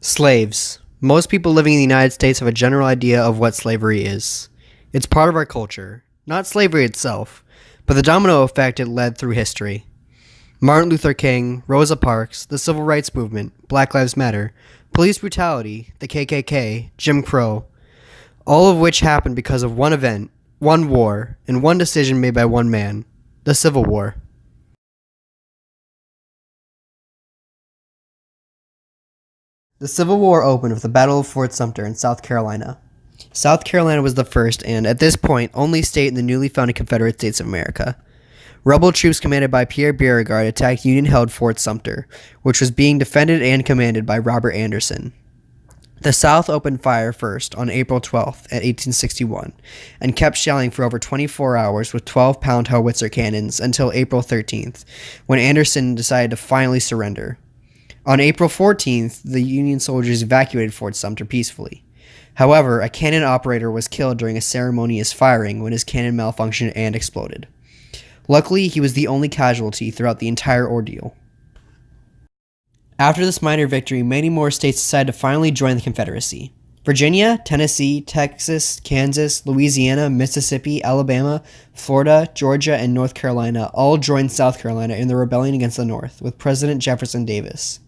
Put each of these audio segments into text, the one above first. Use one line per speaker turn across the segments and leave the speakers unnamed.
Slaves. Most people living in the United States have a general idea of what slavery is. It's part of our culture, not slavery itself, but the domino effect it led through history. Martin Luther King, Rosa Parks, the Civil Rights Movement, Black Lives Matter, police brutality, the KKK, Jim Crow, all of which happened because of one event, one war, and one decision made by one man, the Civil War. The Civil War opened with the Battle of Fort Sumter in South Carolina. South Carolina was the first and, at this point, only state in the newly founded Confederate States of America. Rebel troops commanded by Pierre Beauregard attacked Union-held Fort Sumter, which was being defended and commanded by Robert Anderson. The South opened fire first on April 12th at 1861 and kept shelling for over 24 hours with 12-pound howitzer cannons until April 13th, when Anderson decided to finally surrender. On April 14th, the Union soldiers evacuated Fort Sumter peacefully. However, a cannon operator was killed during a ceremonious firing when his cannon malfunctioned and exploded. Luckily, he was the only casualty throughout the entire ordeal. After this minor victory, many more states decided to finally join the Confederacy. Virginia, Tennessee, Texas, Kansas, Louisiana, Mississippi, Alabama, Florida, Georgia, and North Carolina all joined South Carolina in the rebellion against the North, with President Jefferson Davis.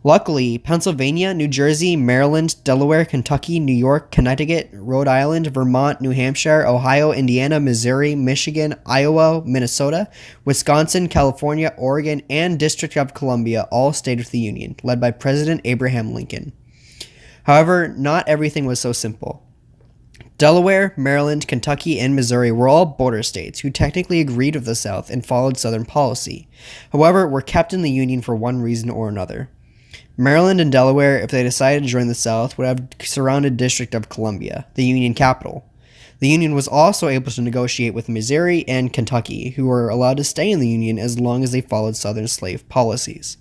Luckily, Pennsylvania, New Jersey, Maryland, Delaware, Kentucky, New York, Connecticut, Rhode Island, Vermont, New Hampshire, Ohio, Indiana, Missouri, Michigan, Iowa, Minnesota, Wisconsin, California, Oregon, and District of Columbia all stayed with the Union, led by President Abraham Lincoln. However, not everything was so simple. Delaware, Maryland, Kentucky, and Missouri were all border states who technically agreed with the South and followed Southern policy. However, were kept in the Union for one reason or another. Maryland and Delaware, if they decided to join the South, would have surrounded District of Columbia, the Union capital. The Union was also able to negotiate with Missouri and Kentucky, who were allowed to stay in the Union as long as they followed Southern slave policies.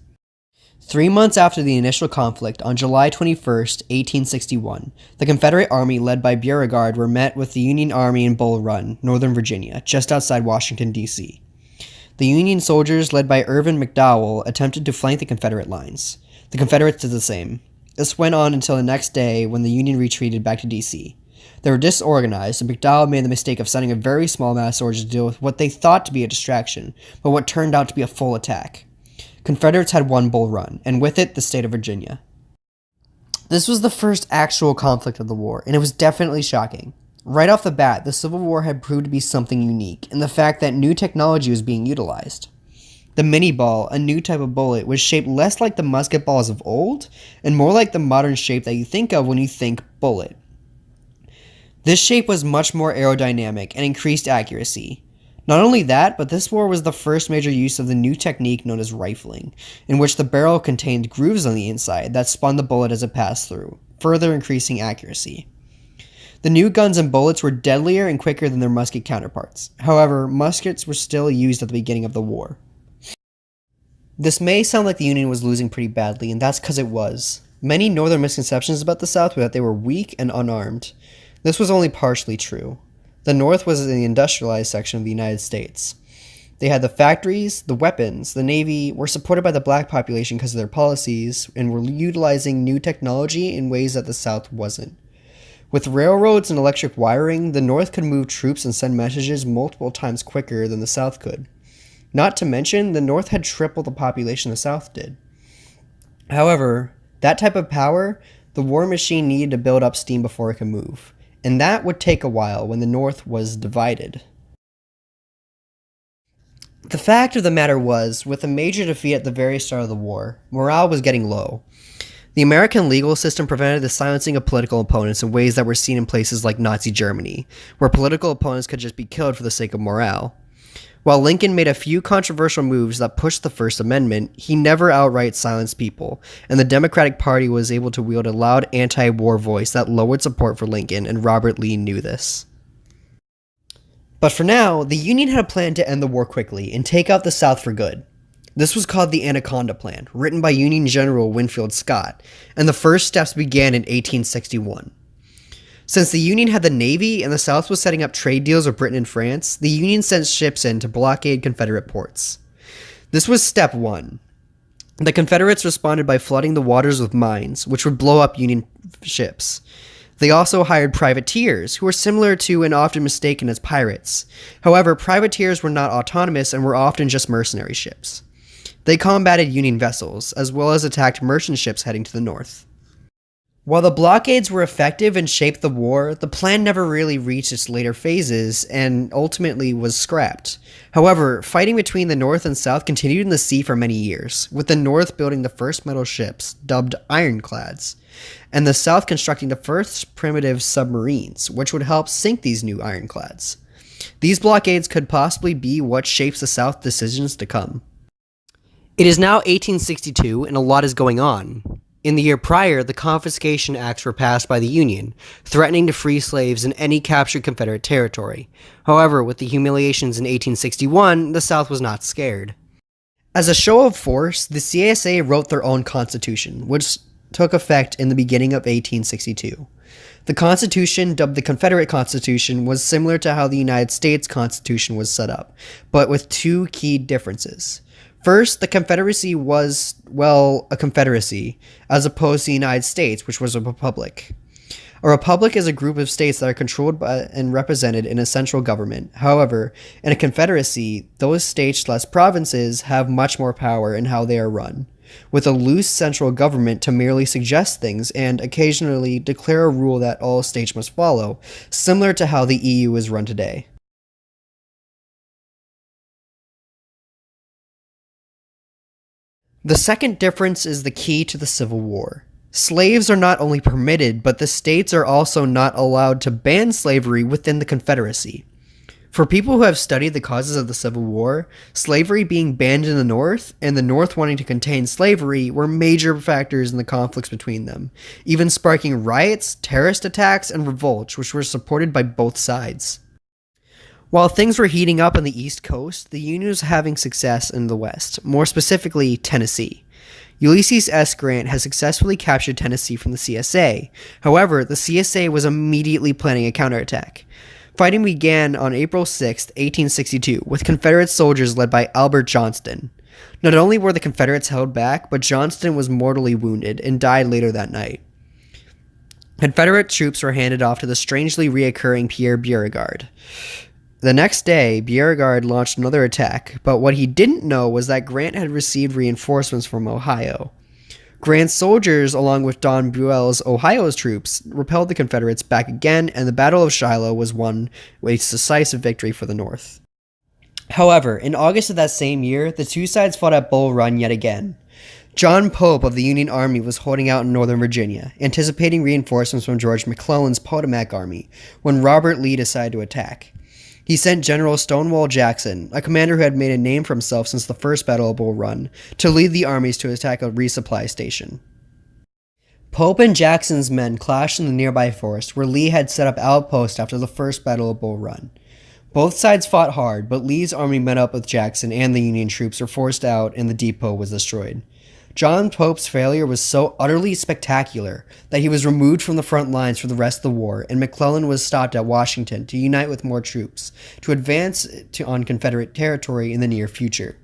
3 months after the initial conflict, on July 21st, 1861, the Confederate Army led by Beauregard were met with the Union Army in Bull Run, Northern Virginia, just outside Washington, D.C. The Union soldiers, led by Irvin McDowell, attempted to flank the Confederate lines. The Confederates did the same. This went on until the next day when the Union retreated back to D.C. They were disorganized, and McDowell made the mistake of sending a very small amount of soldiers to deal with what they thought to be a distraction, but what turned out to be a full attack. Confederates had won Bull Run, and with it, the state of Virginia. This was the first actual conflict of the war, and it was definitely shocking. Right off the bat, the Civil War had proved to be something unique, in the fact that new technology was being utilized. The mini ball, a new type of bullet, was shaped less like the musket balls of old, and more like the modern shape that you think of when you think bullet. This shape was much more aerodynamic and increased accuracy. Not only that, but this war was the first major use of the new technique known as rifling, in which the barrel contained grooves on the inside that spun the bullet as it passed through, further increasing accuracy. The new guns and bullets were deadlier and quicker than their musket counterparts. However, muskets were still used at the beginning of the war. This may sound like the Union was losing pretty badly, and that's because it was. Many northern misconceptions about the South were that they were weak and unarmed. This was only partially true. The North was in the industrialized section of the United States. They had the factories, the weapons, the Navy, were supported by the black population because of their policies, and were utilizing new technology in ways that the South wasn't. With railroads and electric wiring, the North could move troops and send messages multiple times quicker than the South could. Not to mention, the North had triple the population the South did. However, that type of power, the war machine needed to build up steam before it could move. And that would take a while when the North was divided. The fact of the matter was, with a major defeat at the very start of the war, morale was getting low. The American legal system prevented the silencing of political opponents in ways that were seen in places like Nazi Germany, where political opponents could just be killed for the sake of morale. While Lincoln made a few controversial moves that pushed the First Amendment, he never outright silenced people, and the Democratic Party was able to wield a loud anti-war voice that lowered support for Lincoln, and Robert Lee knew this. But for now, the Union had a plan to end the war quickly and take out the South for good. This was called the Anaconda Plan, written by Union General Winfield Scott, and the first steps began in 1861. Since the Union had the Navy and the South was setting up trade deals with Britain and France, the Union sent ships in to blockade Confederate ports. This was step one. The Confederates responded by flooding the waters with mines, which would blow up Union ships. They also hired privateers, who were similar to and often mistaken as pirates. However, privateers were not autonomous and were often just mercenary ships. They combated Union vessels, as well as attacked merchant ships heading to the north. While the blockades were effective and shaped the war, the plan never really reached its later phases and ultimately was scrapped. However, fighting between the North and South continued in the sea for many years, with the North building the first metal ships, dubbed ironclads, and the South constructing the first primitive submarines, which would help sink these new ironclads. These blockades could possibly be what shapes the South's decisions to come. It is now 1862, and a lot is going on. In the year prior, the Confiscation Acts were passed by the Union, threatening to free slaves in any captured Confederate territory. However, with the humiliations in 1861, the South was not scared. As a show of force, the CSA wrote their own constitution, which took effect in the beginning of 1862. The Constitution, dubbed the Confederate Constitution, was similar to how the United States Constitution was set up, but with two key differences. First, the Confederacy was, well, a confederacy, as opposed to the United States, which was a republic. A republic is a group of states that are controlled by and represented in a central government. However, in a confederacy, those states/provinces have much more power in how they are run, with a loose central government to merely suggest things and occasionally declare a rule that all states must follow, similar to how the EU is run today. The second difference is the key to the Civil War. Slaves are not only permitted, but the states are also not allowed to ban slavery within the Confederacy. For people who have studied the causes of the Civil War, slavery being banned in the North and the North wanting to contain slavery were major factors in the conflicts between them, even sparking riots, terrorist attacks, and revolts, which were supported by both sides. While things were heating up on the East Coast, the Union was having success in the West, more specifically Tennessee. Ulysses S. Grant had successfully captured Tennessee from the CSA. However, the CSA was immediately planning a counterattack. Fighting began on April 6, 1862, with Confederate soldiers led by Albert Johnston. Not only were the Confederates held back, but Johnston was mortally wounded and died later that night. Confederate troops were handed off to the strangely reoccurring Pierre Beauregard. The next day, Beauregard launched another attack, but what he didn't know was that Grant had received reinforcements from Ohio. Grant's soldiers, along with Don Buell's Ohio's troops, repelled the Confederates back again, and the Battle of Shiloh was won with a decisive victory for the North. However, in August of that same year, the two sides fought at Bull Run yet again. John Pope of the Union Army was holding out in Northern Virginia, anticipating reinforcements from George McClellan's Potomac Army, when Robert Lee decided to attack. He sent General Stonewall Jackson, a commander who had made a name for himself since the First Battle of Bull Run, to lead the armies to attack a resupply station. Pope and Jackson's men clashed in the nearby forest, where Lee had set up outposts after the First Battle of Bull Run. Both sides fought hard, but Lee's army met up with Jackson and the Union troops were forced out and the depot was destroyed. John Pope's failure was so utterly spectacular that he was removed from the front lines for the rest of the war, and McClellan was stopped at Washington to unite with more troops to advance on Confederate territory in the near future.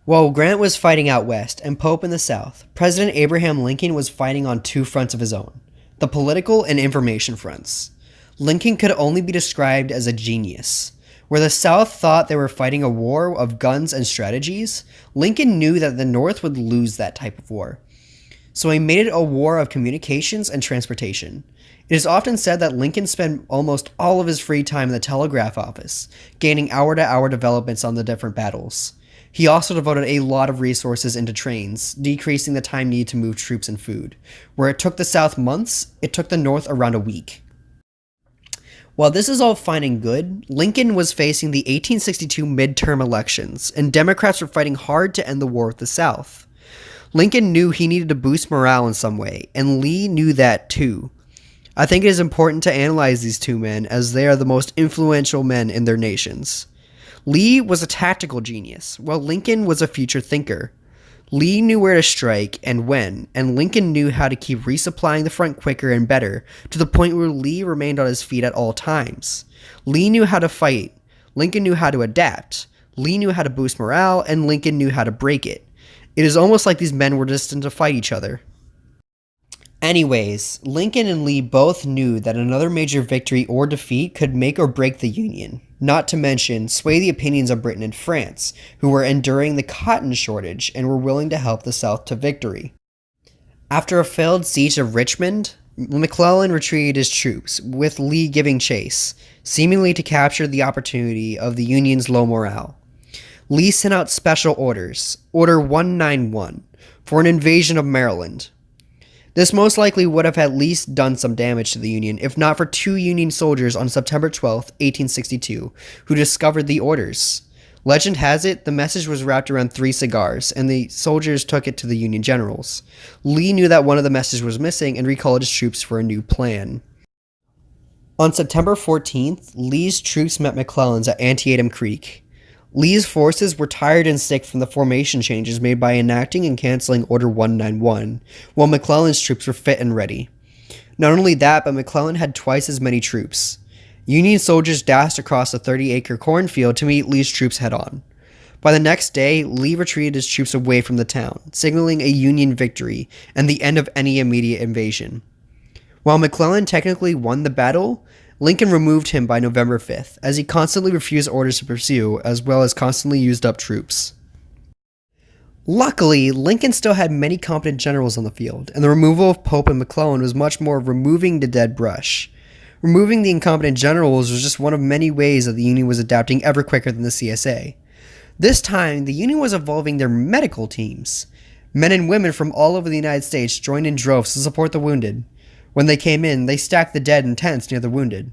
While Grant was fighting out west and Pope in the south, President Abraham Lincoln was fighting on two fronts of his own, the political and information fronts. Lincoln could only be described as a genius. Where the South thought they were fighting a war of guns and strategies, Lincoln knew that the North would lose that type of war. So he made it a war of communications and transportation. It is often said that Lincoln spent almost all of his free time in the telegraph office, gaining hour-to-hour developments on the different battles. He also devoted a lot of resources into trains, decreasing the time needed to move troops and food. Where it took the South months, it took the North around a week. While this is all fine and good, Lincoln was facing the 1862 midterm elections, and Democrats were fighting hard to end the war with the South. Lincoln knew he needed to boost morale in some way, and Lee knew that too. I think it is important to analyze these two men, as they are the most influential men in their nations. Lee was a tactical genius, while Lincoln was a future thinker. Lee knew where to strike and when, and Lincoln knew how to keep resupplying the front quicker and better, to the point where Lee remained on his feet at all times. Lee knew how to fight, Lincoln knew how to adapt, Lee knew how to boost morale, and Lincoln knew how to break it. It is almost like these men were destined to fight each other. Anyways, Lincoln and Lee both knew that another major victory or defeat could make or break the Union, not to mention sway the opinions of Britain and France, who were enduring the cotton shortage and were willing to help the South to victory. After a failed siege of Richmond, McClellan retreated his troops, with Lee giving chase, seemingly to capture the opportunity of the Union's low morale. Lee sent out special orders, Order 191, for an invasion of Maryland. This most likely would have at least done some damage to the Union, if not for 2 Union soldiers on September 12, 1862, who discovered the orders. Legend has it the message was wrapped around 3 cigars, and the soldiers took it to the Union generals. Lee knew that one of the messages was missing and recalled his troops for a new plan. On September 14th, Lee's troops met McClellan's at Antietam Creek. Lee's forces were tired and sick from the formation changes made by enacting and canceling Order 191, while McClellan's troops were fit and ready. Not only that, but McClellan had twice as many troops. Union soldiers dashed across a 30-acre cornfield to meet Lee's troops head-on. By the next day, Lee retreated his troops away from the town, signaling a Union victory and the end of any immediate invasion. While McClellan technically won the battle, Lincoln removed him by November 5th, as he constantly refused orders to pursue, as well as constantly used up troops. Luckily, Lincoln still had many competent generals on the field, and the removal of Pope and McClellan was much more of removing the dead brush. Removing the incompetent generals was just one of many ways that the Union was adapting ever quicker than the CSA. This time, the Union was evolving their medical teams. Men and women from all over the United States joined in droves to support the wounded. When they came in, they stacked the dead in tents near the wounded.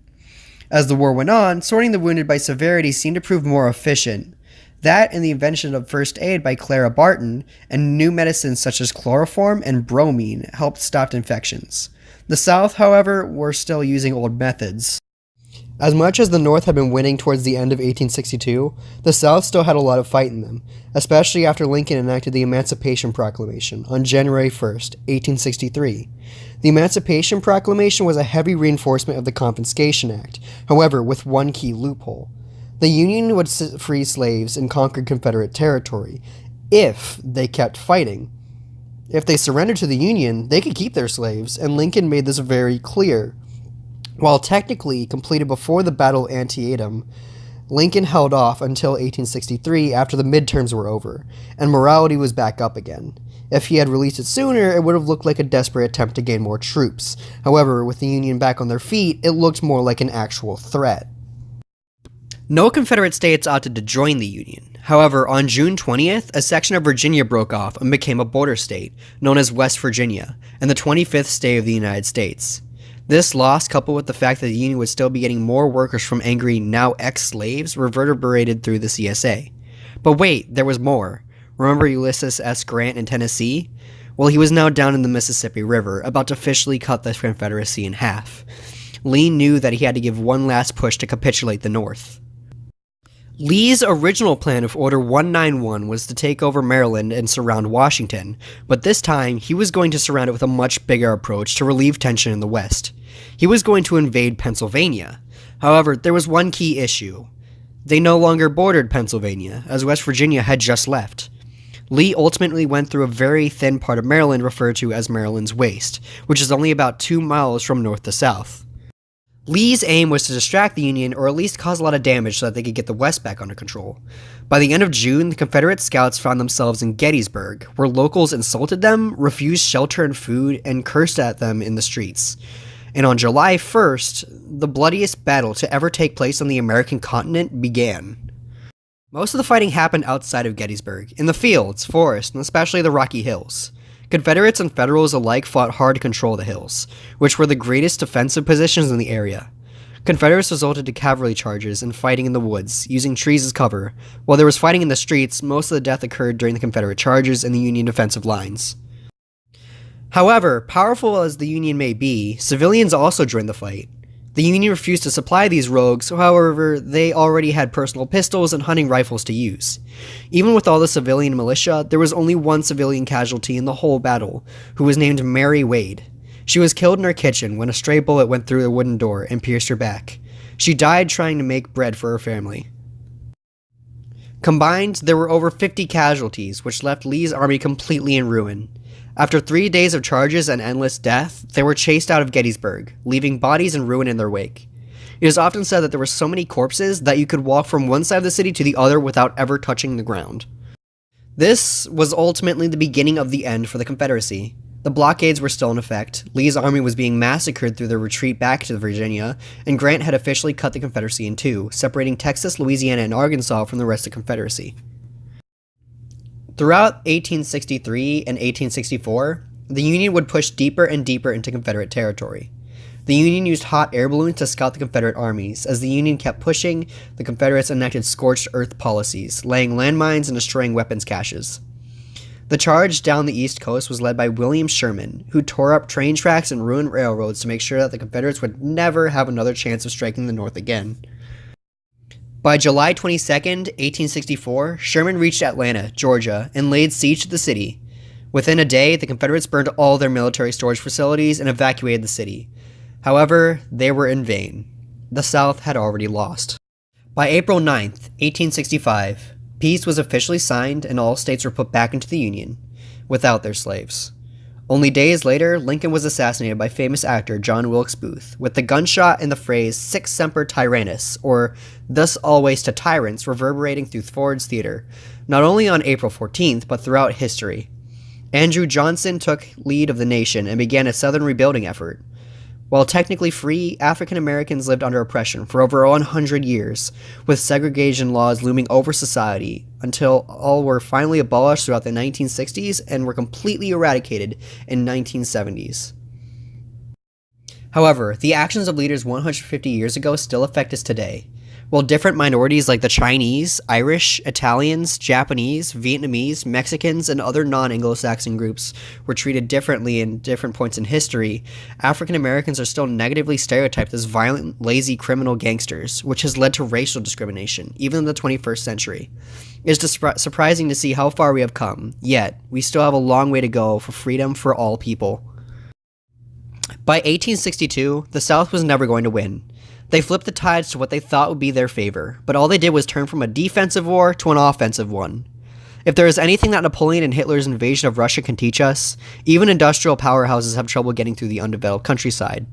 As the war went on, sorting the wounded by severity seemed to prove more efficient. That and the invention of first aid by Clara Barton and new medicines such as chloroform and bromine helped stop infections. The South, however, were still using old methods. As much as the North had been winning towards the end of 1862, the South still had a lot of fight in them, especially after Lincoln enacted the Emancipation Proclamation on January 1st, 1863. The Emancipation Proclamation was a heavy reinforcement of the Confiscation Act, however, with one key loophole. The Union would free slaves in conquered Confederate territory, if they kept fighting. If they surrendered to the Union, they could keep their slaves, and Lincoln made this very clear. While technically completed before the Battle of Antietam, Lincoln held off until 1863 after the midterms were over, and morality was back up again. If he had released it sooner, it would have looked like a desperate attempt to gain more troops. However, with the Union back on their feet, it looked more like an actual threat. No Confederate states opted to join the Union. However, on June 20th, a section of Virginia broke off and became a border state, known as West Virginia, and the 25th state of the United States. This loss, coupled with the fact that the Union would still be getting more workers from angry, now ex-slaves, reverberated through the CSA. But wait, there was more. Remember Ulysses S. Grant in Tennessee? Well, he was now down in the Mississippi River, about to officially cut the Confederacy in half. Lee knew that he had to give one last push to capitulate the North. Lee's original plan of Order 191 was to take over Maryland and surround Washington, but this time he was going to surround it with a much bigger approach to relieve tension in the West. He was going to invade Pennsylvania. However, there was one key issue. They no longer bordered Pennsylvania, as West Virginia had just left. Lee ultimately went through a very thin part of Maryland referred to as Maryland's Waste, which is only about 2 miles from north to south. Lee's aim was to distract the Union or at least cause a lot of damage so that they could get the West back under control. By the end of June, the Confederate scouts found themselves in Gettysburg, where locals insulted them, refused shelter and food, and cursed at them in the streets. And on July 1st, the bloodiest battle to ever take place on the American continent began. Most of the fighting happened outside of Gettysburg, in the fields, forests, and especially the Rocky Hills. Confederates and Federals alike fought hard to control the hills, which were the greatest defensive positions in the area. Confederates resorted to cavalry charges and fighting in the woods, using trees as cover. While there was fighting in the streets, most of the death occurred during the Confederate charges and the Union defensive lines. However, powerful as the Union may be, civilians also joined the fight. The Union refused to supply these rogues, however, they already had personal pistols and hunting rifles to use. Even with all the civilian militia, there was only one civilian casualty in the whole battle, who was named Mary Wade. She was killed in her kitchen when a stray bullet went through the wooden door and pierced her back. She died trying to make bread for her family. Combined, there were over 50 casualties, which left Lee's army completely in ruin. After 3 days of charges and endless death, they were chased out of Gettysburg, leaving bodies and ruin in their wake. It is often said that there were so many corpses that you could walk from one side of the city to the other without ever touching the ground. This was ultimately the beginning of the end for the Confederacy. The blockades were still in effect, Lee's army was being massacred through their retreat back to Virginia, and Grant had officially cut the Confederacy in two, separating Texas, Louisiana, and Arkansas from the rest of the Confederacy. Throughout 1863 and 1864, the Union would push deeper and deeper into Confederate territory. The Union used hot air balloons to scout the Confederate armies. As the Union kept pushing, the Confederates enacted scorched earth policies, laying landmines and destroying weapons caches. The charge down the East Coast was led by William Sherman, who tore up train tracks and ruined railroads to make sure that the Confederates would never have another chance of striking the North again. By July 22, 1864, Sherman reached Atlanta, Georgia, and laid siege to the city. Within a day, the Confederates burned all their military storage facilities and evacuated the city. However, they were in vain. The South had already lost. By April 9, 1865, peace was officially signed and all states were put back into the Union, without their slaves. Only days later, Lincoln was assassinated by famous actor John Wilkes Booth, with the gunshot and the phrase "Sic Semper Tyrannis," or "Thus always to tyrants," reverberating through Ford's Theater, not only on April 14th, but throughout history. Andrew Johnson took lead of the nation and began a Southern rebuilding effort. While technically free, African Americans lived under oppression for over 100 years, with segregation laws looming over society, until all were finally abolished throughout the 1960s and were completely eradicated in 1970s. However, the actions of leaders 150 years ago still affect us today. While different minorities like the Chinese, Irish, Italians, Japanese, Vietnamese, Mexicans, and other non-Anglo-Saxon groups were treated differently in different points in history, African Americans are still negatively stereotyped as violent, lazy, criminal gangsters, which has led to racial discrimination, even in the 21st century. It is surprising to see how far we have come, yet we still have a long way to go for freedom for all people. By 1862, the South was never going to win. They flipped the tides to what they thought would be their favor, but all they did was turn from a defensive war to an offensive one. If there is anything that Napoleon and Hitler's invasion of Russia can teach us, even industrial powerhouses have trouble getting through the undeveloped countryside.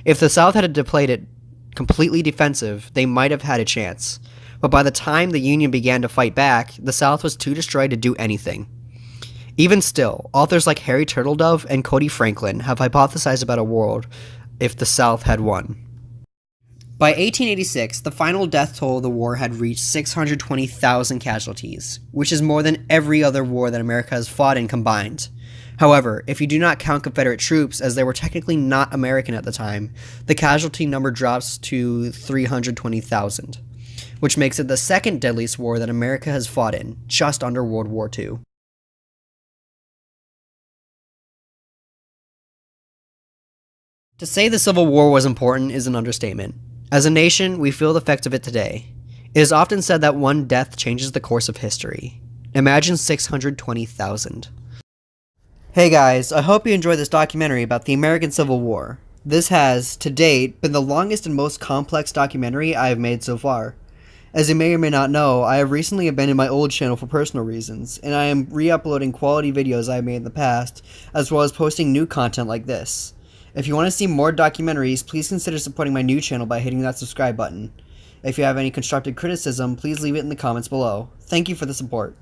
If the South had played it completely defensive, they might have had a chance. But by the time the Union began to fight back, the South was too destroyed to do anything. Even still, authors like Harry Turtledove and Cody Franklin have hypothesized about a world if the South had won. By 1886, the final death toll of the war had reached 620,000 casualties, which is more than every other war that America has fought in combined. However, if you do not count Confederate troops, as they were technically not American at the time, the casualty number drops to 320,000, which makes it the second deadliest war that America has fought in, just under World War II. To say the Civil War was important is an understatement. As a nation, we feel the effects of it today. It is often said that one death changes the course of history. Imagine 620,000. Hey guys, I hope you enjoyed this documentary about the American Civil War. This has, to date, been the longest and most complex documentary I have made so far. As you may or may not know, I have recently abandoned my old channel for personal reasons, and I am re-uploading quality videos I have made in the past, as well as posting new content like this. If you want to see more documentaries, please consider supporting my new channel by hitting that subscribe button. If you have any constructive criticism, please leave it in the comments below. Thank you for the support.